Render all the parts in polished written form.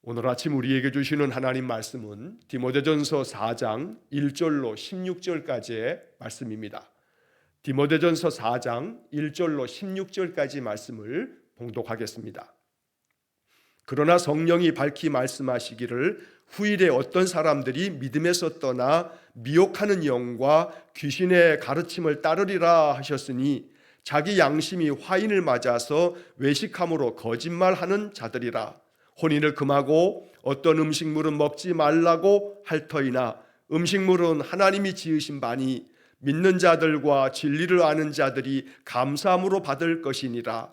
오늘 아침 우리에게 주시는 하나님 말씀은 디모데전서 4장 1절로 16절까지의 말씀입니다. 디모데전서 4장 1절로 16절까지 말씀을 봉독하겠습니다. 그러나 성령이 밝히 말씀하시기를 후일에 어떤 사람들이 믿음에서 떠나 미혹하는 영과 귀신의 가르침을 따르리라 하셨으니 자기 양심이 화인을 맞아서 외식함으로 거짓말하는 자들이라. 혼인을 금하고 어떤 음식물은 먹지 말라고 할 터이나 음식물은 하나님이 지으신 바니 믿는 자들과 진리를 아는 자들이 감사함으로 받을 것이니라.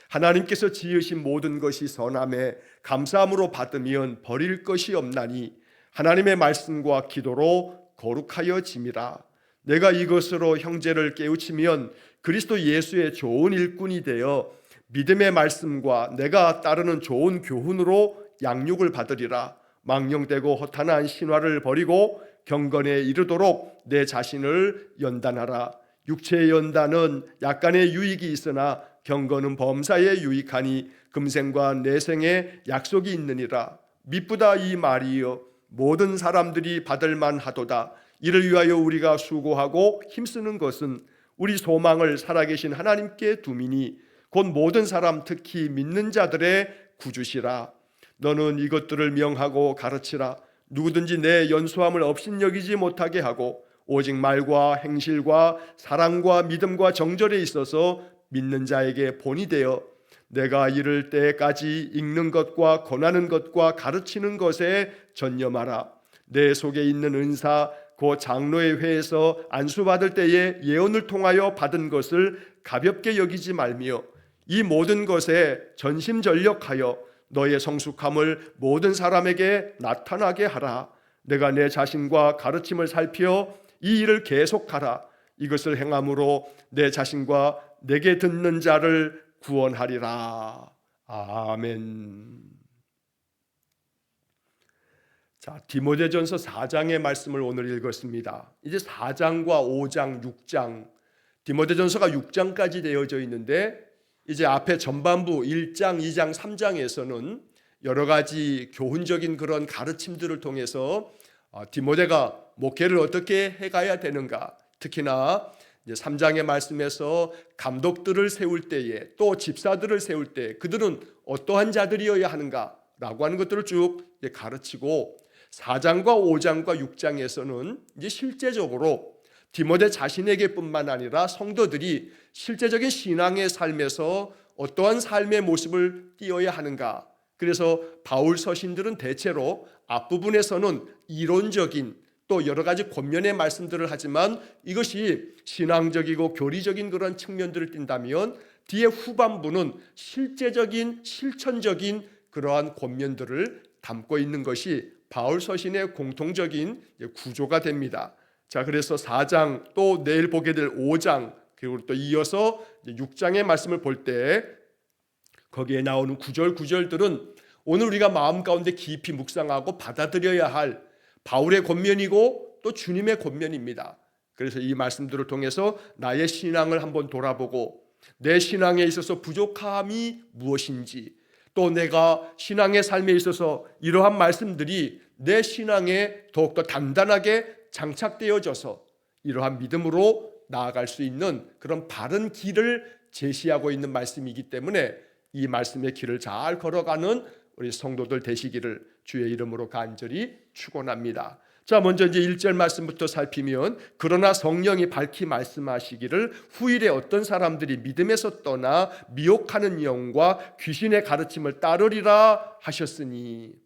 하나님께서 지으신 모든 것이 선함에 감사함으로 받으면 버릴 것이 없나니 하나님의 말씀과 기도로 거룩하여 짐이라. 내가 이것으로 형제를 깨우치면 그리스도 예수의 좋은 일꾼이 되어 믿음의 말씀과 내가 따르는 좋은 교훈으로 양육을 받으리라. 망령되고 허탄한 신화를 버리고 경건에 이르도록 내 자신을 연단하라. 육체의 연단은 약간의 유익이 있으나 경건은 범사에 유익하니 금생과 내생에 약속이 있느니라. 미쁘다 이 말이여 모든 사람들이 받을 만하도다. 이를 위하여 우리가 수고하고 힘쓰는 것은 우리 소망을 살아계신 하나님께 두미니 곧 모든 사람 특히 믿는 자들의 구주시라. 너는 이것들을 명하고 가르치라. 누구든지 내 연소함을 업신여기지 못하게 하고 오직 말과 행실과 사랑과 믿음과 정절에 있어서 믿는 자에게 본이 되어 내가 이를 때까지 읽는 것과 권하는 것과 가르치는 것에 전념하라. 내 속에 있는 은사 그 장로의 회에서 안수받을 때에 예언을 통하여 받은 것을 가볍게 여기지 말며 이 모든 것에 전심전력하여 너의 성숙함을 모든 사람에게 나타나게 하라. 내가 내 자신과 가르침을 살펴 이 일을 계속하라. 이것을 행함으로 내 자신과 내게 듣는 자를 구원하리라. 아멘. 자, 디모데전서 4장의 말씀을 오늘 읽었습니다. 이제 4장과 5장, 6장, 디모데전서가 6장까지 되어져 있는데 이제 앞에 전반부 1장, 2장, 3장에서는 여러 가지 교훈적인 그런 가르침들을 통해서 디모데가 목회를 어떻게 해가야 되는가, 특히나 이제 3장의 말씀에서 감독들을 세울 때에 또 집사들을 세울 때 그들은 어떠한 자들이어야 하는가라고 하는 것들을 쭉 가르치고 4장과 5장과 6장에서는 이제 실제적으로 디모데 자신에게뿐만 아니라 성도들이 실제적인 신앙의 삶에서 어떠한 삶의 모습을 띄어야 하는가. 그래서 바울 서신들은 대체로 앞부분에서는 이론적인 또 여러 가지 권면의 말씀들을 하지만 이것이 신앙적이고 교리적인 그런 측면들을 띈다면 뒤에 후반부는 실제적인 실천적인 그러한 권면들을 담고 있는 것이 바울 서신의 공통적인 구조가 됩니다. 자, 그래서 4장 또 내일 보게 될 5장 그리고 또 이어서 6장의 말씀을 볼 때 거기에 나오는 구절들은 오늘 우리가 마음 가운데 깊이 묵상하고 받아들여야 할 바울의 권면이고 또 주님의 권면입니다. 그래서 이 말씀들을 통해서 나의 신앙을 한번 돌아보고 내 신앙에 있어서 부족함이 무엇인지 또 내가 신앙의 삶에 있어서 이러한 말씀들이 내 신앙에 더욱더 단단하게 장착되어져서 이러한 믿음으로 나아갈 수 있는 그런 바른 길을 제시하고 있는 말씀이기 때문에 이 말씀의 길을 잘 걸어가는 우리 성도들 되시기를 주의 이름으로 간절히 축원합니다. 자, 먼저 이제 1절 말씀부터 살피면 그러나 성령이 밝히 말씀하시기를 후일에 어떤 사람들이 믿음에서 떠나 미혹하는 영과 귀신의 가르침을 따르리라 하셨으니,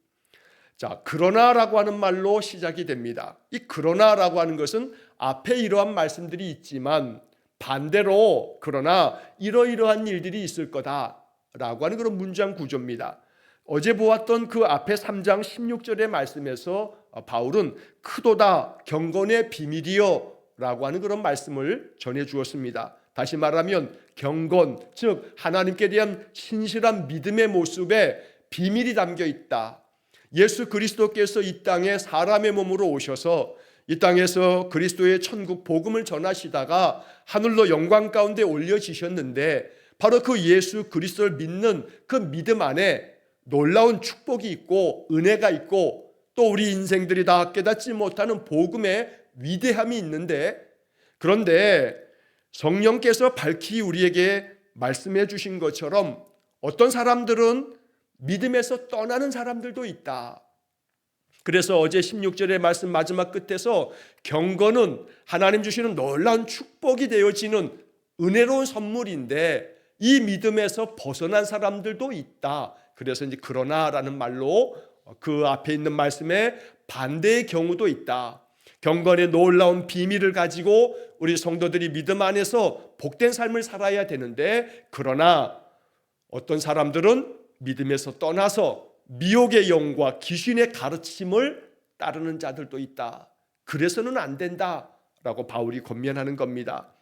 자, 그러나라고 하는 말로 시작이 됩니다. 이 그러나라고 하는 것은 앞에 이러한 말씀들이 있지만 반대로 그러나 이러이러한 일들이 있을 거다라고 하는 그런 문장 구조입니다. 어제 보았던 그 앞에 3장 16절의 말씀에서 바울은 크도다 경건의 비밀이여 라고 하는 그런 말씀을 전해 주었습니다. 다시 말하면 경건, 즉 하나님께 대한 신실한 믿음의 모습에 비밀이 담겨 있다. 예수 그리스도께서 이 땅에 사람의 몸으로 오셔서 이 땅에서 그리스도의 천국 복음을 전하시다가 하늘로 영광 가운데 올려지셨는데 바로 그 예수 그리스도를 믿는 그 믿음 안에 놀라운 축복이 있고 은혜가 있고 또 우리 인생들이 다 깨닫지 못하는 복음의 위대함이 있는데, 그런데 성령께서 밝히 우리에게 말씀해 주신 것처럼 어떤 사람들은 믿음에서 떠나는 사람들도 있다. 그래서 어제 16절의 말씀 마지막 끝에서 경건은 하나님 주시는 놀라운 축복이 되어지는 은혜로운 선물인데 이 믿음에서 벗어난 사람들도 있다. 그래서 이제 그러나라는 말로 그 앞에 있는 말씀에 반대의 경우도 있다. 경건의 놀라운 비밀을 가지고 우리 성도들이 믿음 안에서 복된 삶을 살아야 되는데, 그러나 어떤 사람들은 믿음에서 떠나서 미혹의 영과 귀신의 가르침을 따르는 자들도 있다. 그래서는 안 된다라고 바울이 권면하는 겁니다.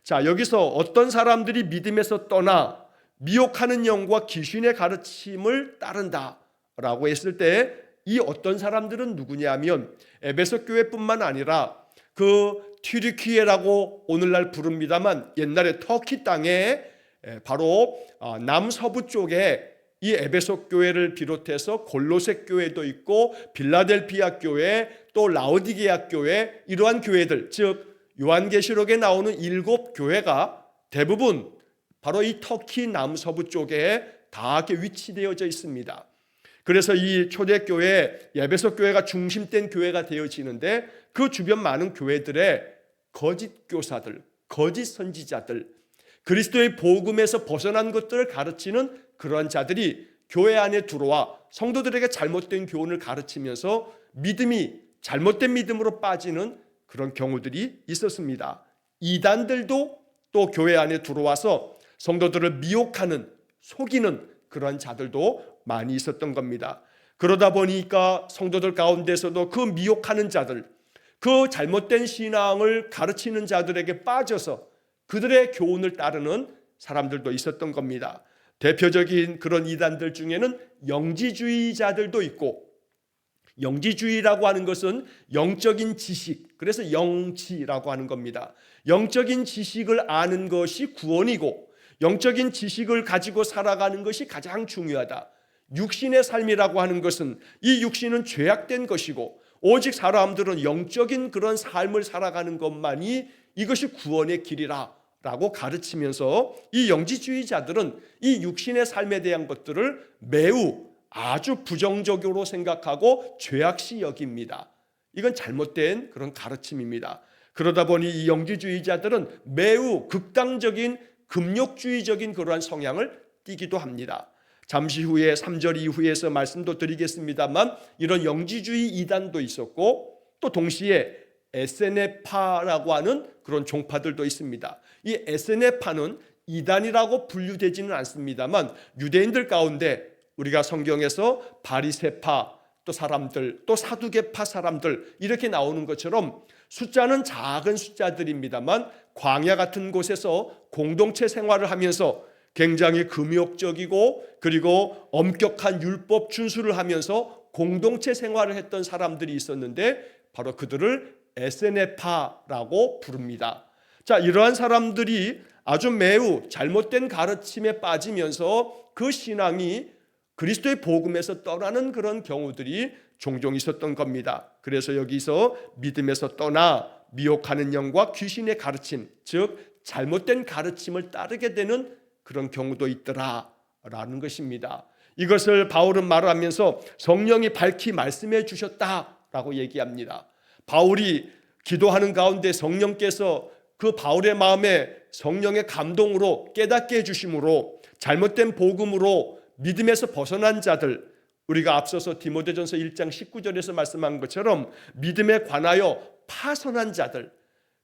자, 여기서 어떤 사람들이 믿음에서 떠나 미혹하는 영과 귀신의 가르침을 따른다라고 했을 때 이 어떤 사람들은 누구냐면 에베소 교회뿐만 아니라 그 튀르키예라고 오늘날 부릅니다만 옛날에 터키 땅에 바로 남서부 쪽에 이 에베소 교회를 비롯해서 골로새 교회도 있고 빌라델피아 교회 또 라오디게아 교회, 이러한 교회들, 즉 요한계시록에 나오는 7교회가 대부분 바로 이 터키 남서부 쪽에 다 이렇게 위치되어져 있습니다. 그래서 이 초대교회 에베소 교회가 중심된 교회가 되어지는데 그 주변 많은 교회들의 거짓 교사들, 거짓 선지자들, 그리스도의 복음에서 벗어난 것들을 가르치는 그러한 자들이 교회 안에 들어와 성도들에게 잘못된 교훈을 가르치면서 믿음이 잘못된 믿음으로 빠지는 그런 경우들이 있었습니다. 이단들도 또 교회 안에 들어와서 성도들을 미혹하는, 속이는 그러한 자들도 많이 있었던 겁니다. 그러다 보니까 성도들 가운데서도 그 미혹하는 자들, 그 잘못된 신앙을 가르치는 자들에게 빠져서 그들의 교훈을 따르는 사람들도 있었던 겁니다. 대표적인 그런 이단들 중에는 영지주의자들도 있고, 영지주의라고 하는 것은 영적인 지식, 그래서 영지라고 하는 겁니다. 영적인 지식을 아는 것이 구원이고 영적인 지식을 가지고 살아가는 것이 가장 중요하다. 육신의 삶이라고 하는 것은 이 육신은 죄악된 것이고 오직 사람들은 영적인 그런 삶을 살아가는 것만이 이것이 구원의 길이라 라고 가르치면서 이 영지주의자들은 이 육신의 삶에 대한 것들을 매우 아주 부정적으로 생각하고 죄악시 여깁니다. 이건 잘못된 그런 가르침입니다. 그러다 보니 이 영지주의자들은 매우 극단적인 금욕주의적인 그러한 성향을 띠기도 합니다. 잠시 후에 3절 이후에서 말씀도 드리겠습니다만 이런 영지주의 이단도 있었고 또 동시에 에세네파라고 하는 그런 종파들도 있습니다. 이 에세네파는 이단이라고 분류되지는 않습니다만 유대인들 가운데 우리가 성경에서 바리새파 또 사람들 또 사두개파 사람들 이렇게 나오는 것처럼 숫자는 작은 숫자들입니다만 광야 같은 곳에서 공동체 생활을 하면서 굉장히 금욕적이고 그리고 엄격한 율법 준수를 하면서 공동체 생활을 했던 사람들이 있었는데 바로 그들을 에세네파라고 부릅니다. 자, 이러한 사람들이 아주 매우 잘못된 가르침에 빠지면서 그 신앙이 그리스도의 복음에서 떠나는 그런 경우들이 종종 있었던 겁니다. 그래서 여기서 믿음에서 떠나 미혹하는 영과 귀신의 가르침, 즉 잘못된 가르침을 따르게 되는 그런 경우도 있더라라는 것입니다. 이것을 바울은 말하면서 성령이 밝히 말씀해 주셨다라고 얘기합니다. 바울이 기도하는 가운데 성령께서 그 바울의 마음에 성령의 감동으로 깨닫게 해주심으로 잘못된 복음으로 믿음에서 벗어난 자들, 우리가 앞서서 디모데전서 1장 19절에서 말씀한 것처럼 믿음에 관하여 파선한 자들,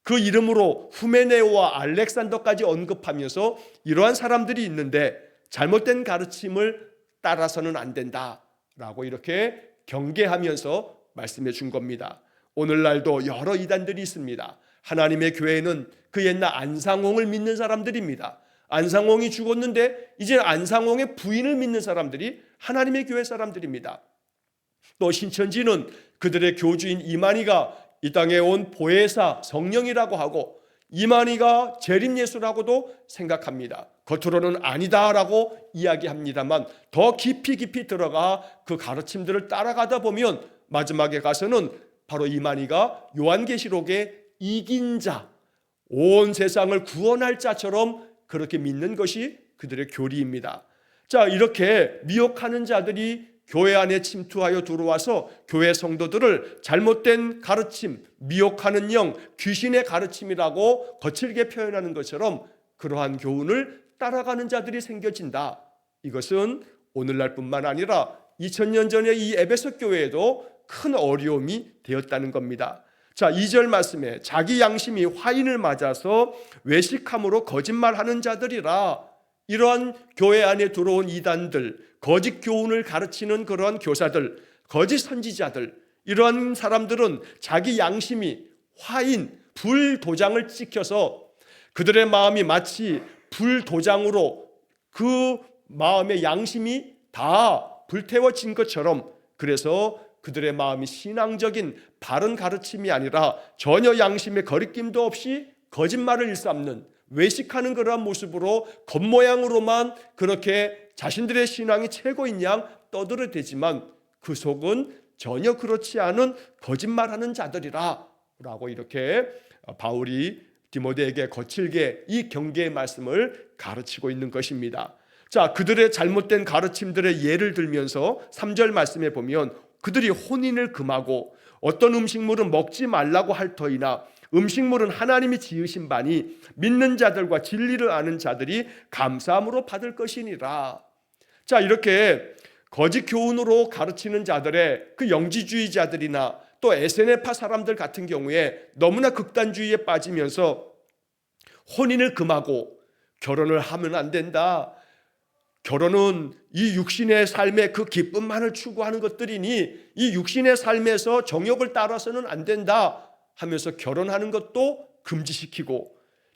그 이름으로 후메네오와 알렉산더까지 언급하면서 이러한 사람들이 있는데 잘못된 가르침을 따라서는 안 된다라고 이렇게 경계하면서 말씀해 준 겁니다. 오늘날도 여러 이단들이 있습니다. 하나님의 교회는 그 옛날 안상홍을 믿는 사람들입니다. 안상홍이 죽었는데 이제 안상홍의 부인을 믿는 사람들이 하나님의 교회 사람들입니다. 또 신천지는 그들의 교주인 이만희가 이 땅에 온 보혜사 성령이라고 하고 이만희가 재림예수라고도 생각합니다. 겉으로는 아니다라고 이야기합니다만 더 깊이 들어가 그 가르침들을 따라가다 보면 마지막에 가서는 바로 이만희가 요한계시록의 이긴 자, 온 세상을 구원할 자처럼 그렇게 믿는 것이 그들의 교리입니다. 자, 이렇게 미혹하는 자들이 교회 안에 침투하여 들어와서 교회 성도들을 잘못된 가르침, 미혹하는 영, 귀신의 가르침이라고 거칠게 표현하는 것처럼 그러한 교훈을 따라가는 자들이 생겨진다. 이것은 오늘날뿐만 아니라 2000년 전에 이 에베소 교회에도 큰 어려움이 되었다는 겁니다. 자, 2절 말씀에 자기 양심이 화인을 맞아서 외식함으로 거짓말하는 자들이라. 이러한 교회 안에 들어온 이단들, 거짓 교훈을 가르치는 그러한 교사들, 거짓 선지자들, 이러한 사람들은 자기 양심이 화인, 불도장을 찍혀서 그들의 마음이 마치 불도장으로 그 마음의 양심이 다 불태워진 것처럼, 그래서 그들의 마음이 신앙적인 바른 가르침이 아니라 전혀 양심의 거리낌도 없이 거짓말을 일삼는, 외식하는 그러한 모습으로 겉모양으로만 그렇게 자신들의 신앙이 최고인 양 떠들어대지만 그 속은 전혀 그렇지 않은 거짓말하는 자들이라 라고 이렇게 바울이 디모데에게 거칠게 이 경계의 말씀을 가르치고 있는 것입니다. 자, 그들의 잘못된 가르침들의 예를 들면서 3절 말씀에 보면 그들이 혼인을 금하고 어떤 음식물은 먹지 말라고 할 터이나 음식물은 하나님이 지으신 바니 믿는 자들과 진리를 아는 자들이 감사함으로 받을 것이니라. 자, 이렇게 거짓 교훈으로 가르치는 자들의 그 영지주의자들이나 또 에세네파 사람들 같은 경우에 너무나 극단주의에 빠지면서 혼인을 금하고 결혼을 하면 안 된다, 결혼은 이 육신의 삶의 그 기쁨만을 추구하는 것들이니 이 육신의 삶에서 정욕을 따라서는 안 된다 하면서 결혼하는 것도 금지시키고,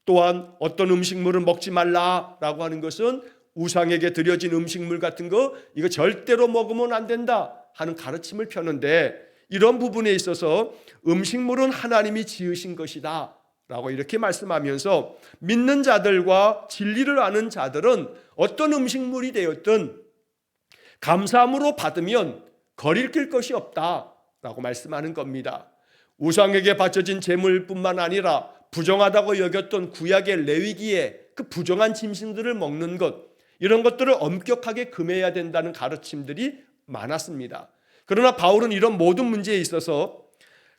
또한 어떤 음식물은 먹지 말라라고 하는 것은 우상에게 드려진 음식물 같은 거 이거 절대로 먹으면 안 된다 하는 가르침을 펴는데, 이런 부분에 있어서 음식물은 하나님이 지으신 것이다 라고 이렇게 말씀하면서 믿는 자들과 진리를 아는 자들은 어떤 음식물이 되었든 감사함으로 받으면 거리낄 것이 없다라고 말씀하는 겁니다. 우상에게 바쳐진 제물뿐만 아니라 부정하다고 여겼던 구약의 레위기의 그 부정한 짐승들을 먹는 것, 이런 것들을 엄격하게 금해야 된다는 가르침들이 많았습니다. 그러나 바울은 이런 모든 문제에 있어서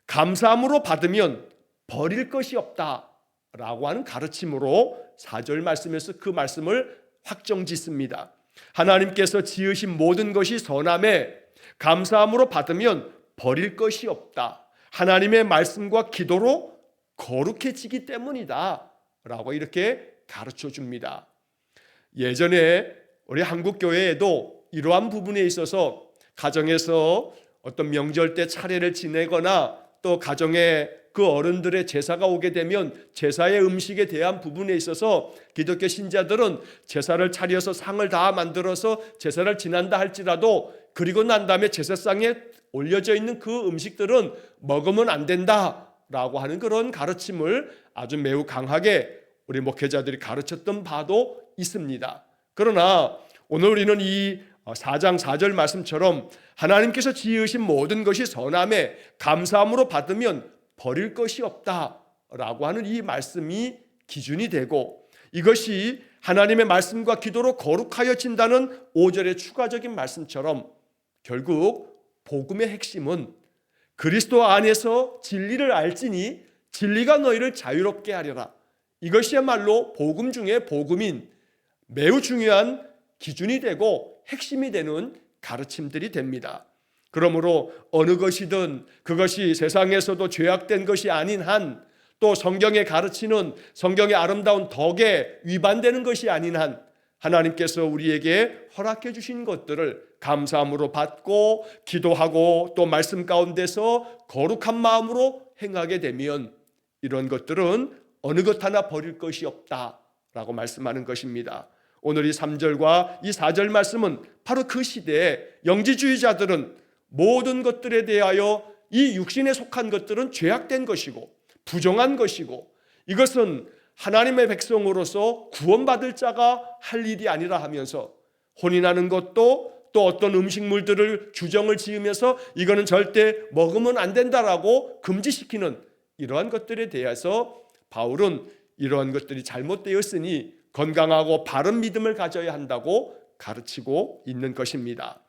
감사함으로 받으면 버릴 것이 없다라고 하는 가르침으로 4절 말씀에서 그 말씀을 확정짓습니다. 하나님께서 지으신 모든 것이 선함에 감사함으로 받으면 버릴 것이 없다. 하나님의 말씀과 기도로 거룩해지기 때문이다 라고 이렇게 가르쳐 줍니다. 예전에 우리 한국 교회에도 이러한 부분에 있어서 가정에서 어떤 명절 때 차례를 지내거나 또 가정에 그 어른들의 제사가 오게 되면 제사의 음식에 대한 부분에 있어서 기독교 신자들은 제사를 차려서 상을 다 만들어서 제사를 지낸다 할지라도 그리고 난 다음에 제사상에 올려져 있는 그 음식들은 먹으면 안 된다라고 하는 그런 가르침을 아주 매우 강하게 우리 목회자들이 가르쳤던 바도 있습니다. 그러나 오늘 우리는 이 4장 4절 말씀처럼 하나님께서 지으신 모든 것이 선함에 감사함으로 받으면 버릴 것이 없다라고 하는 이 말씀이 기준이 되고, 이것이 하나님의 말씀과 기도로 거룩하여진다는 5절의 추가적인 말씀처럼 결국 복음의 핵심은 그리스도 안에서 진리를 알지니 진리가 너희를 자유롭게 하리라. 이것이야말로 복음 중에 복음인 매우 중요한 기준이 되고 핵심이 되는 가르침들이 됩니다. 그러므로 어느 것이든 그것이 세상에서도 죄악된 것이 아닌 한, 또 성경에 가르치는 성경의 아름다운 덕에 위반되는 것이 아닌 한, 하나님께서 우리에게 허락해 주신 것들을 감사함으로 받고 기도하고 또 말씀 가운데서 거룩한 마음으로 행하게 되면 이런 것들은 어느 것 하나 버릴 것이 없다라고 말씀하는 것입니다. 오늘 이 3절과 이 4절 말씀은 바로 그 시대에 영지주의자들은 모든 것들에 대하여 이 육신에 속한 것들은 죄악된 것이고 부정한 것이고 이것은 하나님의 백성으로서 구원받을 자가 할 일이 아니라 하면서 혼인하는 것도 또 어떤 음식물들을 규정을 지으면서 이거는 절대 먹으면 안 된다라고 금지시키는 이러한 것들에 대해서 바울은 이러한 것들이 잘못되었으니 건강하고 바른 믿음을 가져야 한다고 가르치고 있는 것입니다.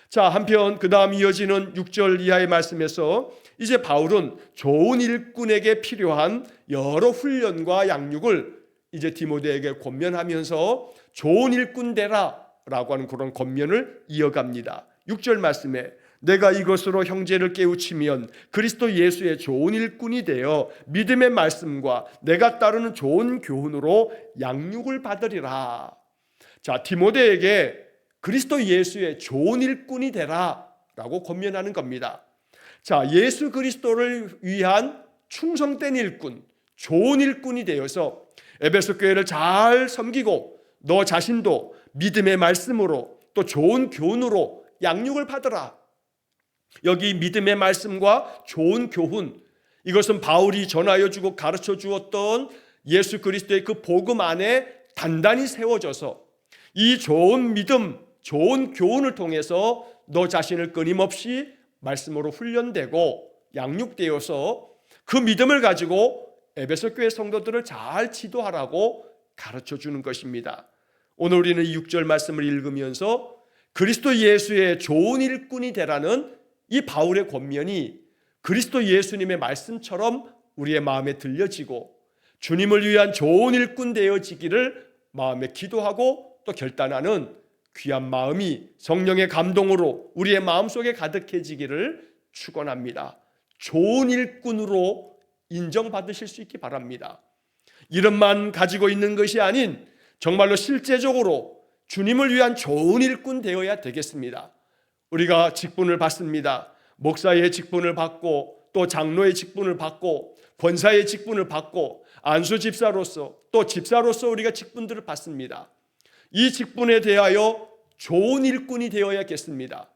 자, 한편 그 다음 이어지는 6절 이하의 말씀에서 이제 바울은 좋은 일꾼에게 필요한 여러 훈련과 양육을 이제 디모데에게 권면하면서 좋은 일꾼 되라 라고 하는 그런 권면을 이어갑니다. 6절 말씀에 내가 이것으로 형제를 깨우치면 그리스도 예수의 좋은 일꾼이 되어 믿음의 말씀과 내가 따르는 좋은 교훈으로 양육을 받으리라. 자, 디모데에게 그리스도 예수의 좋은 일꾼이 되라 라고 권면하는 겁니다. 자, 예수 그리스도를 위한 충성된 일꾼, 좋은 일꾼이 되어서 에베소 교회를 잘 섬기고 너 자신도 믿음의 말씀으로 또 좋은 교훈으로 양육을 받으라. 여기 믿음의 말씀과 좋은 교훈, 이것은 바울이 전하여 주고 가르쳐 주었던 예수 그리스도의 그 복음 안에 단단히 세워져서 이 좋은 믿음, 좋은 교훈을 통해서 너 자신을 끊임없이 말씀으로 훈련되고 양육되어서 그 믿음을 가지고 에베소 교회 성도들을 잘 지도하라고 가르쳐 주는 것입니다. 오늘 우리는 이 6절 말씀을 읽으면서 그리스도 예수의 좋은 일꾼이 되라는 이 바울의 권면이 그리스도 예수님의 말씀처럼 우리의 마음에 들려지고 주님을 위한 좋은 일꾼 되어지기를 마음에 기도하고 또 결단하는 귀한 마음이 성령의 감동으로 우리의 마음속에 가득해지기를 축원합니다. 좋은 일꾼으로 인정받으실 수 있기 바랍니다. 이름만 가지고 있는 것이 아닌 정말로 실제적으로 주님을 위한 좋은 일꾼 되어야 되겠습니다. 우리가 직분을 받습니다. 목사의 직분을 받고 또 장로의 직분을 받고 권사의 직분을 받고 안수 집사로서 또 집사로서 우리가 직분들을 받습니다. 이 직분에 대하여 좋은 일꾼이 되어야겠습니다.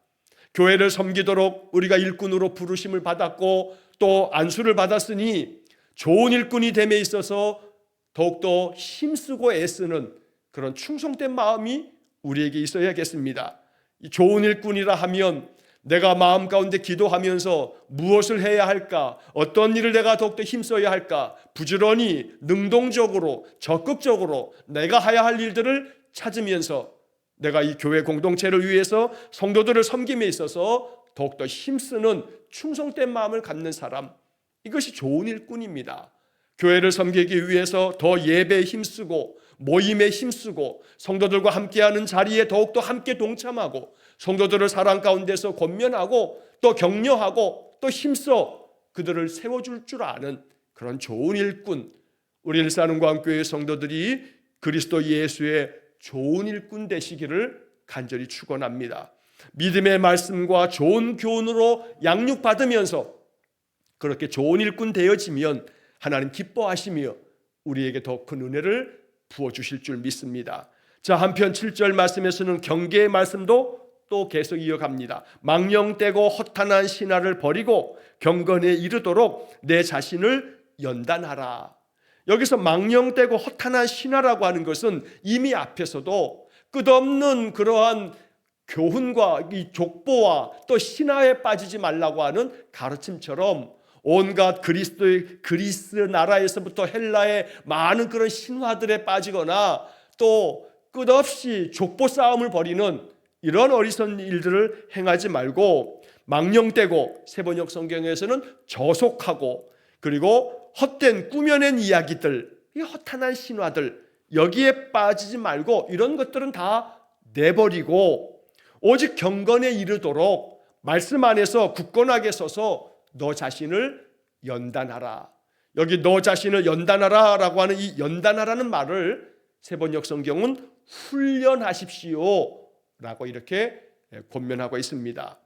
교회를 섬기도록 우리가 일꾼으로 부르심을 받았고 또 안수를 받았으니 좋은 일꾼이 됨에 있어서 더욱더 힘쓰고 애쓰는 그런 충성된 마음이 우리에게 있어야겠습니다. 좋은 일꾼이라 하면 내가 마음 가운데 기도하면서 무엇을 해야 할까, 어떤 일을 내가 더욱더 힘써야 할까, 부지런히 능동적으로 적극적으로 내가 해야 할 일들을 찾으면서 내가 이 교회 공동체를 위해서 성도들을 섬김에 있어서 더욱더 힘쓰는 충성된 마음을 갖는 사람, 이것이 좋은 일꾼입니다. 교회를 섬기기 위해서 더 예배에 힘쓰고 모임에 힘쓰고 성도들과 함께하는 자리에 더욱더 함께 동참하고 성도들을 사랑 가운데서 권면하고 또 격려하고 또 힘써 그들을 세워줄 줄 아는 그런 좋은 일꾼, 우리 일산흥광교회 성도들이 그리스도 예수의 좋은 일꾼 되시기를 간절히 축원합니다. 믿음의 말씀과 좋은 교훈으로 양육받으면서 그렇게 좋은 일꾼 되어지면 하나님 기뻐하시며 우리에게 더 큰 은혜를 부어주실 줄 믿습니다. 자, 한편 7절 말씀에서는 경계의 말씀도 또 계속 이어갑니다. 망령되고 허탄한 신화를 버리고 경건에 이르도록 내 자신을 연단하라. 여기서 망령되고 허탄한 신화라고 하는 것은 이미 앞에서도 끝없는 그러한 교훈과 이 족보와 또 신화에 빠지지 말라고 하는 가르침처럼 온갖 그리스 나라에서부터 헬라의 많은 그런 신화들에 빠지거나 또 끝없이 족보 싸움을 벌이는 이런 어리석은 일들을 행하지 말고 망령되고 세번역 성경에서는 저속하고 그리고 헛된 꾸며낸 이야기들, 이 허탄한 신화들 여기에 빠지지 말고 이런 것들은 다 내버리고 오직 경건에 이르도록 말씀 안에서 굳건하게 서서 너 자신을 연단하라. 여기 너 자신을 연단하라 라고 하는 이 연단하라는 말을 세번역 성경은 훈련하십시오 라고 이렇게 권면하고 있습니다.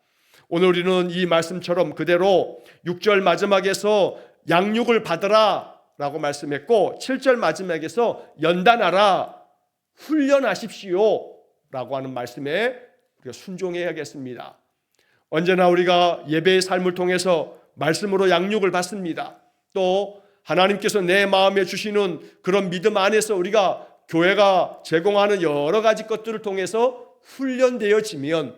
오늘 우리는 이 말씀처럼 그대로 6절 마지막에서 양육을 받으라 라고 말씀했고 7절 마지막에서 연단하라, 훈련하십시오 라고 하는 말씀에 우리가 순종해야겠습니다. 언제나 우리가 예배의 삶을 통해서 말씀으로 양육을 받습니다. 또 하나님께서 내 마음에 주시는 그런 믿음 안에서 우리가 교회가 제공하는 여러 가지 것들을 통해서 훈련되어지면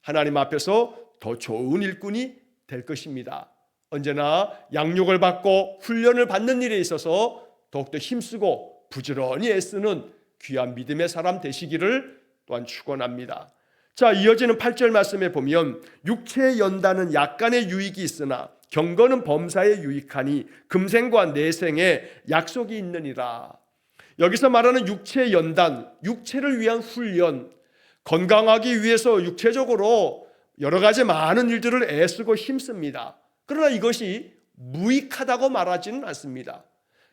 하나님 앞에서 더 좋은 일꾼이 될 것입니다. 언제나 양육을 받고 훈련을 받는 일에 있어서 더욱더 힘쓰고 부지런히 애쓰는 귀한 믿음의 사람 되시기를 또한 축원합니다. 자, 이어지는 8절 말씀에 보면 육체의 연단은 약간의 유익이 있으나 경건은 범사에 유익하니 금생과 내생에 약속이 있느니라. 여기서 말하는 육체의 연단, 육체를 위한 훈련, 건강하기 위해서 육체적으로 여러 가지 많은 일들을 애쓰고 힘씁니다. 그러나 이것이 무익하다고 말하지는 않습니다.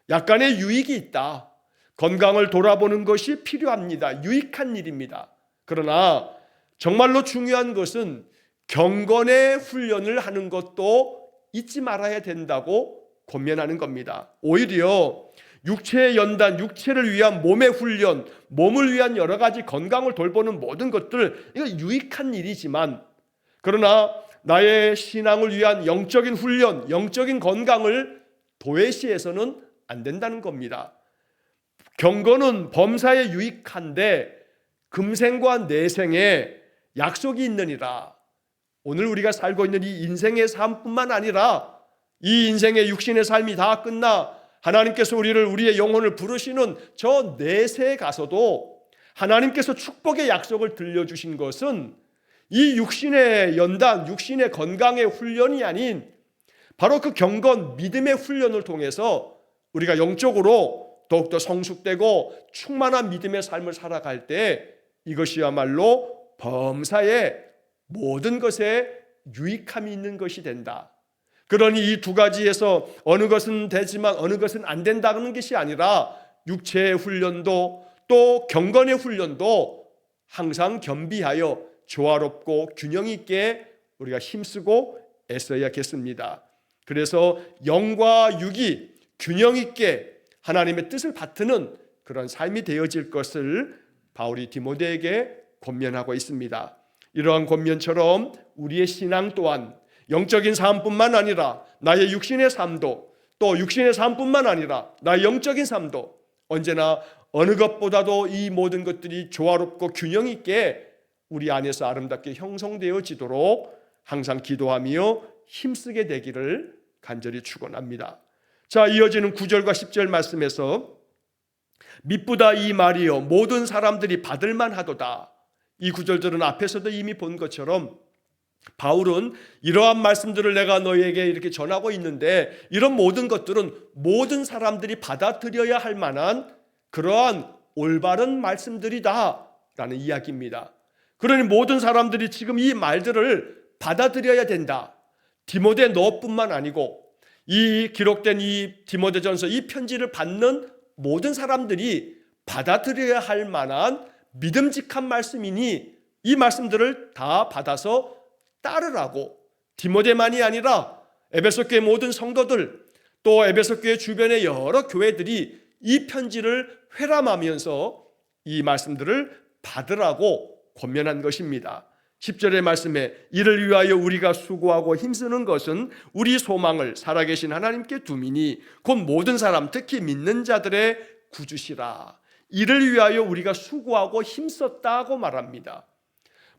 약간의 유익이 있다. 건강을 돌아보는 것이 필요합니다. 유익한 일입니다. 그러나 정말로 중요한 것은 경건의 훈련을 하는 것도 잊지 말아야 된다고 권면하는 겁니다. 오히려 육체의 연단, 육체를 위한 몸의 훈련, 몸을 위한 여러 가지 건강을 돌보는 모든 것들, 이건 유익한 일이지만 그러나 나의 신앙을 위한 영적인 훈련, 영적인 건강을 도외시해서는 안 된다는 겁니다. 경건은 범사에 유익한데 금생과 내생에 약속이 있느니라. 오늘 우리가 살고 있는 이 인생의 삶뿐만 아니라 이 인생의 육신의 삶이 다 끝나 하나님께서 우리의 영혼을 부르시는 저 내세에 가서도 하나님께서 축복의 약속을 들려주신 것은 이 육신의 연단, 육신의 건강의 훈련이 아닌 바로 그 경건, 믿음의 훈련을 통해서 우리가 영적으로 더욱더 성숙되고 충만한 믿음의 삶을 살아갈 때 이것이야말로 범사에 모든 것에 유익함이 있는 것이 된다. 그러니 이 두 가지에서 어느 것은 되지만 어느 것은 안 된다는 것이 아니라 육체의 훈련도 또 경건의 훈련도 항상 겸비하여 조화롭고 균형 있게 우리가 힘쓰고 애써야겠습니다. 그래서 영과 육이 균형 있게 하나님의 뜻을 받드는 그런 삶이 되어질 것을 바울이 디모데에게 권면하고 있습니다. 이러한 권면처럼 우리의 신앙 또한 영적인 삶뿐만 아니라 나의 육신의 삶도 또 육신의 삶뿐만 아니라 나의 영적인 삶도 언제나 어느 것보다도 이 모든 것들이 조화롭고 균형 있게 우리 안에서 아름답게 형성되어지도록 항상 기도하며 힘쓰게 되기를 간절히 축원합니다. 자, 이어지는 9절과 10절 말씀에서 미쁘다 이 말이여 모든 사람들이 받을 만하도다. 이 구절들은 앞에서도 이미 본 것처럼 바울은 이러한 말씀들을 내가 너희에게 이렇게 전하고 있는데 이런 모든 것들은 모든 사람들이 받아들여야 할 만한 그러한 올바른 말씀들이다 라는 이야기입니다. 그러니 모든 사람들이 지금 이 말들을 받아들여야 된다. 디모데 너뿐만 아니고 이 기록된 이 디모데전서 이 편지를 받는 모든 사람들이 받아들여야 할 만한 믿음직한 말씀이니 이 말씀들을 다 받아서 따르라고 디모데만이 아니라 에베소 교회 모든 성도들 또 에베소 교회 주변의 여러 교회들이 이 편지를 회람하면서 이 말씀들을 받으라고 권면한 것입니다. 10절의 말씀에 이를 위하여 우리가 수고하고 힘쓰는 것은 우리 소망을 살아계신 하나님께 두미니 곧 모든 사람 특히 믿는 자들의 구주시라. 이를 위하여 우리가 수고하고 힘썼다고 말합니다.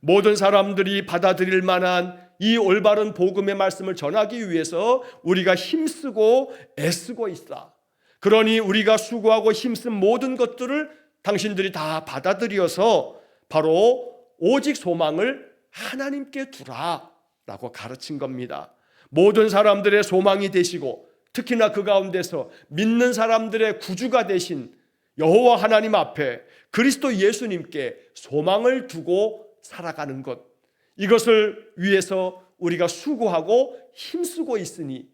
모든 사람들이 받아들일 만한 이 올바른 복음의 말씀을 전하기 위해서 우리가 힘쓰고 애쓰고 있어. 그러니 우리가 수고하고 힘쓴 모든 것들을 당신들이 다 받아들여서 바로 오직 소망을 하나님께 두라 라고 가르친 겁니다. 모든 사람들의 소망이 되시고 특히나 그 가운데서 믿는 사람들의 구주가 되신 여호와 하나님 앞에 그리스도 예수님께 소망을 두고 살아가는 것, 이것을 위해서 우리가 수고하고 힘쓰고 있으니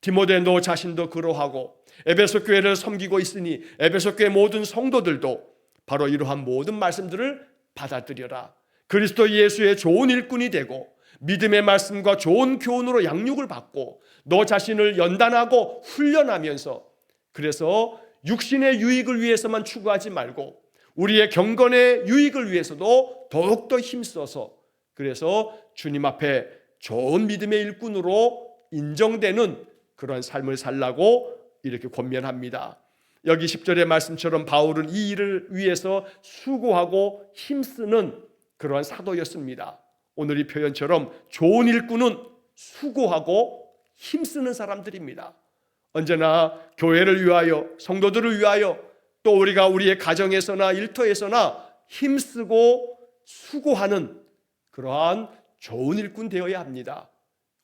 디모데 너 자신도 그러하고 에베소 교회를 섬기고 있으니 에베소 교회 모든 성도들도 바로 이러한 모든 말씀들을 받아들여라. 그리스도 예수의 좋은 일꾼이 되고 믿음의 말씀과 좋은 교훈으로 양육을 받고 너 자신을 연단하고 훈련하면서 그래서 육신의 유익을 위해서만 추구하지 말고 우리의 경건의 유익을 위해서도 더욱더 힘써서 그래서 주님 앞에 좋은 믿음의 일꾼으로 인정되는 그런 삶을 살라고 이렇게 권면합니다. 여기 10절의 말씀처럼 바울은 이 일을 위해서 수고하고 힘쓰는 그러한 사도였습니다. 오늘 이 표현처럼 좋은 일꾼은 수고하고 힘쓰는 사람들입니다. 언제나 교회를 위하여, 성도들을 위하여, 또 우리가 우리의 가정에서나 일터에서나 힘쓰고 수고하는 그러한 좋은 일꾼 되어야 합니다.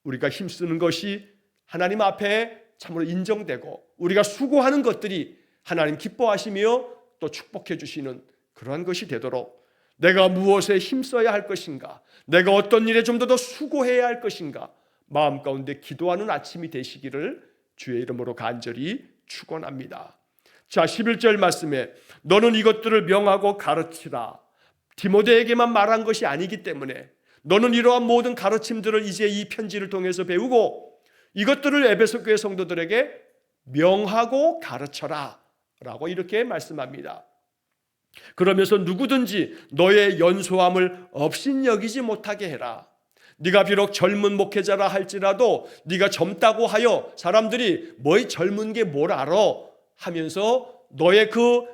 우리가 힘쓰는 것이 하나님 앞에 참으로 인정되고 우리가 수고하는 것들이 하나님 기뻐하시며 또 축복해 주시는 그러한 것이 되도록 내가 무엇에 힘써야 할 것인가, 내가 어떤 일에 좀 더 수고해야 할 것인가 마음 가운데 기도하는 아침이 되시기를 주의 이름으로 간절히 축원합니다. 자, 11절 말씀에 너는 이것들을 명하고 가르치라. 디모데에게만 말한 것이 아니기 때문에 너는 이러한 모든 가르침들을 이제 이 편지를 통해서 배우고 이것들을 에베소 교회 성도들에게 명하고 가르쳐라 라고 이렇게 말씀합니다. 그러면서 누구든지 너의 연소함을 업신여기지 못하게 해라. 네가 비록 젊은 목회자라 할지라도 네가 젊다고 하여 사람들이 뭐이 젊은 게 뭘 알아 하면서 너의 그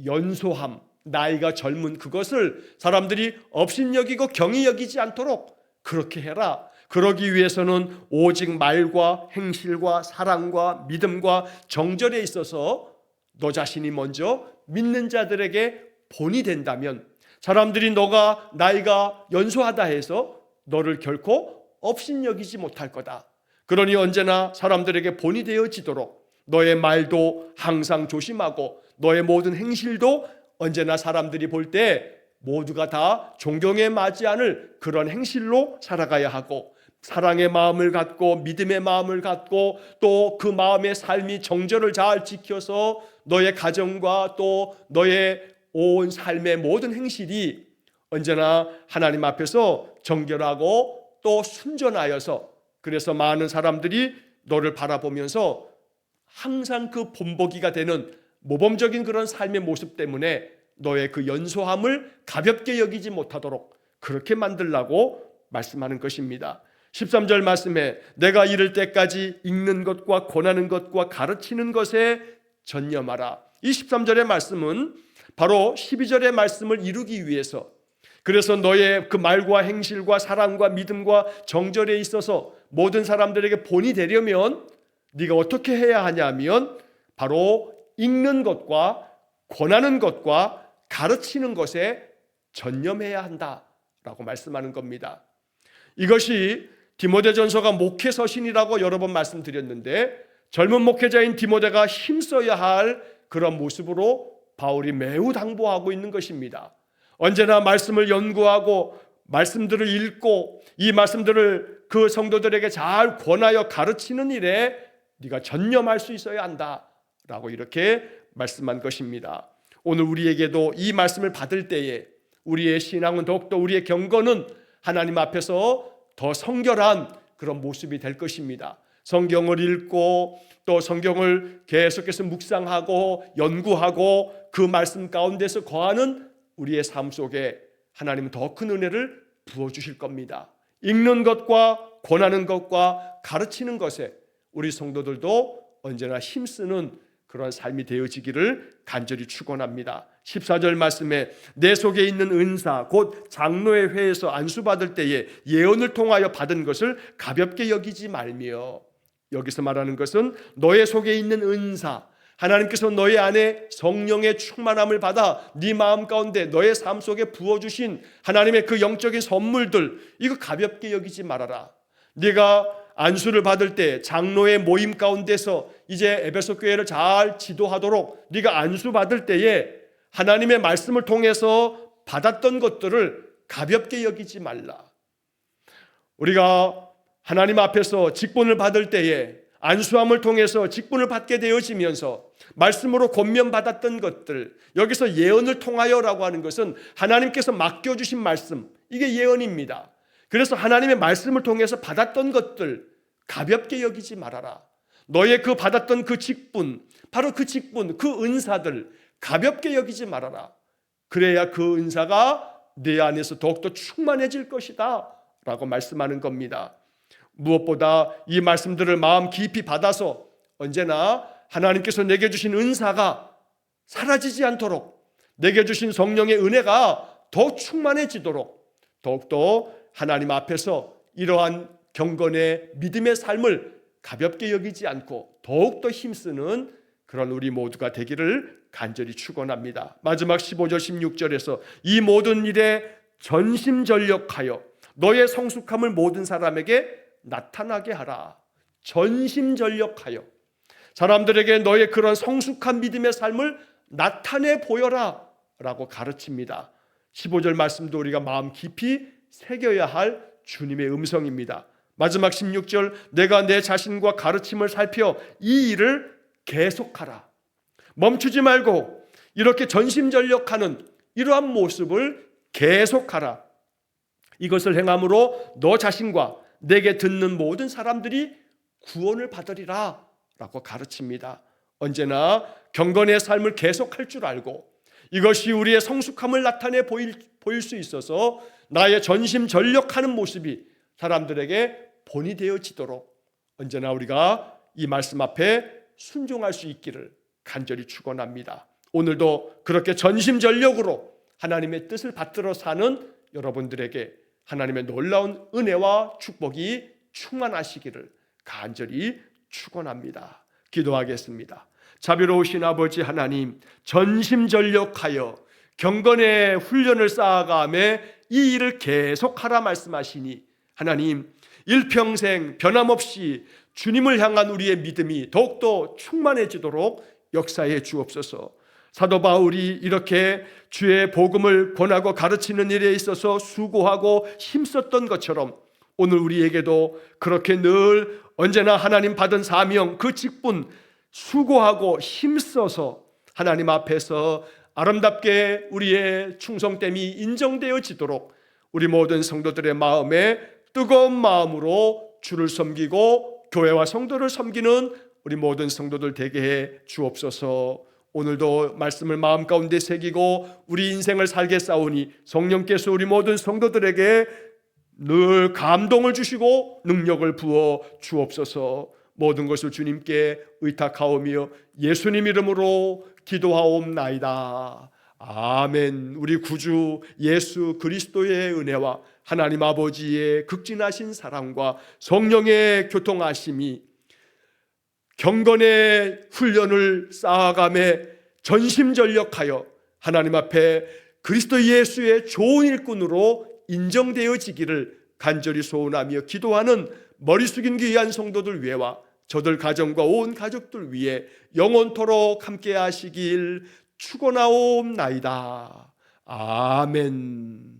연소함, 나이가 젊은 그것을 사람들이 업신여기고 경히 여기지 않도록 그렇게 해라. 그러기 위해서는 오직 말과 행실과 사랑과 믿음과 정절에 있어서 너 자신이 먼저 믿는 자들에게 본이 된다면 사람들이 너가 나이가 연소하다 해서 너를 결코 업신여기지 못할 거다. 그러니 언제나 사람들에게 본이 되어지도록 너의 말도 항상 조심하고 너의 모든 행실도 언제나 사람들이 볼 때 모두가 다 존경에 맞지 않을 그런 행실로 살아가야 하고 사랑의 마음을 갖고 믿음의 마음을 갖고 또 그 마음의 삶이 정절을 잘 지켜서 너의 가정과 또 너의 온 삶의 모든 행실이 언제나 하나님 앞에서 정결하고 또 순전하여서 그래서 많은 사람들이 너를 바라보면서 항상 그 본보기가 되는 모범적인 그런 삶의 모습 때문에 너의 그 연소함을 가볍게 여기지 못하도록 그렇게 만들라고 말씀하는 것입니다. 13절 말씀에 내가 이를 때까지 읽는 것과 권하는 것과 가르치는 것에 전념하라. 이 13절의 말씀은 바로 12절의 말씀을 이루기 위해서 그래서 너의 그 말과 행실과 사랑과 믿음과 정절에 있어서 모든 사람들에게 본이 되려면 네가 어떻게 해야 하냐면 바로 읽는 것과 권하는 것과 가르치는 것에 전념해야 한다라고 말씀하는 겁니다. 이것이 디모데전서가 목회 서신이라고 여러 번 말씀드렸는데 젊은 목회자인 디모데가 힘써야 할 그런 모습으로 바울이 매우 당부하고 있는 것입니다. 언제나 말씀을 연구하고 말씀들을 읽고 이 말씀들을 그 성도들에게 잘 권하여 가르치는 일에 네가 전념할 수 있어야 한다라고 이렇게 말씀한 것입니다. 오늘 우리에게도 이 말씀을 받을 때에 우리의 신앙은 더욱더 우리의 경건은 하나님 앞에서 더 성결한 그런 모습이 될 것입니다. 성경을 읽고 또 성경을 계속해서 묵상하고 연구하고 그 말씀 가운데서 거하는 우리의 삶 속에 하나님은 더 큰 은혜를 부어주실 겁니다. 읽는 것과 권하는 것과 가르치는 것에 우리 성도들도 언제나 힘쓰는 그런 삶이 되어지기를 간절히 축원합니다. 14절 말씀에 내 속에 있는 은사 곧 장로의 회에서 안수받을 때에 예언을 통하여 받은 것을 가볍게 여기지 말며, 여기서 말하는 것은 너의 속에 있는 은사, 하나님께서 너의 안에 성령의 충만함을 받아 네 마음 가운데 너의 삶 속에 부어주신 하나님의 그 영적인 선물들, 이거 가볍게 여기지 말아라. 네가 안수를 받을 때 장로의 모임 가운데서 이제 에베소 교회를 잘 지도하도록 네가 안수 받을 때에 하나님의 말씀을 통해서 받았던 것들을 가볍게 여기지 말라. 우리가 하나님 앞에서 직분을 받을 때에 안수함을 통해서 직분을 받게 되어지면서 말씀으로 권면받았던 것들, 여기서 예언을 통하여라고 하는 것은 하나님께서 맡겨주신 말씀, 이게 예언입니다. 그래서 하나님의 말씀을 통해서 받았던 것들 가볍게 여기지 말아라. 너의 그 받았던 그 직분, 바로 그 직분, 그 은사들 가볍게 여기지 말아라. 그래야 그 은사가 내 안에서 더욱더 충만해질 것이다 라고 말씀하는 겁니다. 무엇보다 이 말씀들을 마음 깊이 받아서 언제나 하나님께서 내게 주신 은사가 사라지지 않도록, 내게 주신 성령의 은혜가 더 충만해지도록 더욱더 하나님 앞에서 이러한 경건의 믿음의 삶을 가볍게 여기지 않고 더욱더 힘쓰는 그런 우리 모두가 되기를 간절히 축원합니다. 마지막 15절 16절에서 이 모든 일에 전심전력하여 너의 성숙함을 모든 사람에게 나타나게 하라. 전심전력하여 사람들에게 너의 그런 성숙한 믿음의 삶을 나타내 보여라 라고 가르칩니다. 15절 말씀도 우리가 마음 깊이 새겨야 할 주님의 음성입니다. 마지막 16절 내가 내 자신과 가르침을 살펴 이 일을 계속하라. 멈추지 말고 이렇게 전심전력하는 이러한 모습을 계속하라. 이것을 행함으로 너 자신과 내게 듣는 모든 사람들이 구원을 받으리라 라고 가르칩니다. 언제나 경건의 삶을 계속할 줄 알고 이것이 우리의 성숙함을 나타내 보일 수 있어서 나의 전심전력하는 모습이 사람들에게 본이 되어지도록 언제나 우리가 이 말씀 앞에 순종할 수 있기를 간절히 축원합니다. 오늘도 그렇게 전심전력으로 하나님의 뜻을 받들어 사는 여러분들에게 하나님의 놀라운 은혜와 축복이 충만하시기를 간절히 축원합니다. 기도하겠습니다. 자비로우신 아버지 하나님, 전심전력하여 경건의 훈련을 쌓아가며 이 일을 계속하라 말씀하시니 하나님, 일평생 변함없이 주님을 향한 우리의 믿음이 더욱더 충만해지도록 역사해 주옵소서. 사도 바울이 이렇게 주의 복음을 권하고 가르치는 일에 있어서 수고하고 힘썼던 것처럼 오늘 우리에게도 그렇게 늘 언제나 하나님 받은 사명, 그 직분 수고하고 힘써서 하나님 앞에서 아름답게 우리의 충성됨이 인정되어지도록 우리 모든 성도들의 마음에 뜨거운 마음으로 주를 섬기고 교회와 성도를 섬기는 우리 모든 성도들 되게 해 주옵소서. 오늘도 말씀을 마음 가운데 새기고 우리 인생을 살게 싸우니 성령께서 우리 모든 성도들에게 늘 감동을 주시고 능력을 부어 주옵소서. 모든 것을 주님께 의탁하오며 예수님 이름으로 기도하옵나이다. 아멘. 우리 구주 예수 그리스도의 은혜와 하나님 아버지의 극진하신 사랑과 성령의 교통하심이 경건의 훈련을 쌓아가며 전심전력하여 하나님 앞에 그리스도 예수의 좋은 일꾼으로 인정되어지기를 간절히 소원하며 기도하는 머리 숙인 귀한 성도들 위해와 저들 가정과 온 가족들 위해 영원토록 함께 하시길 축원하옵나이다. 아멘.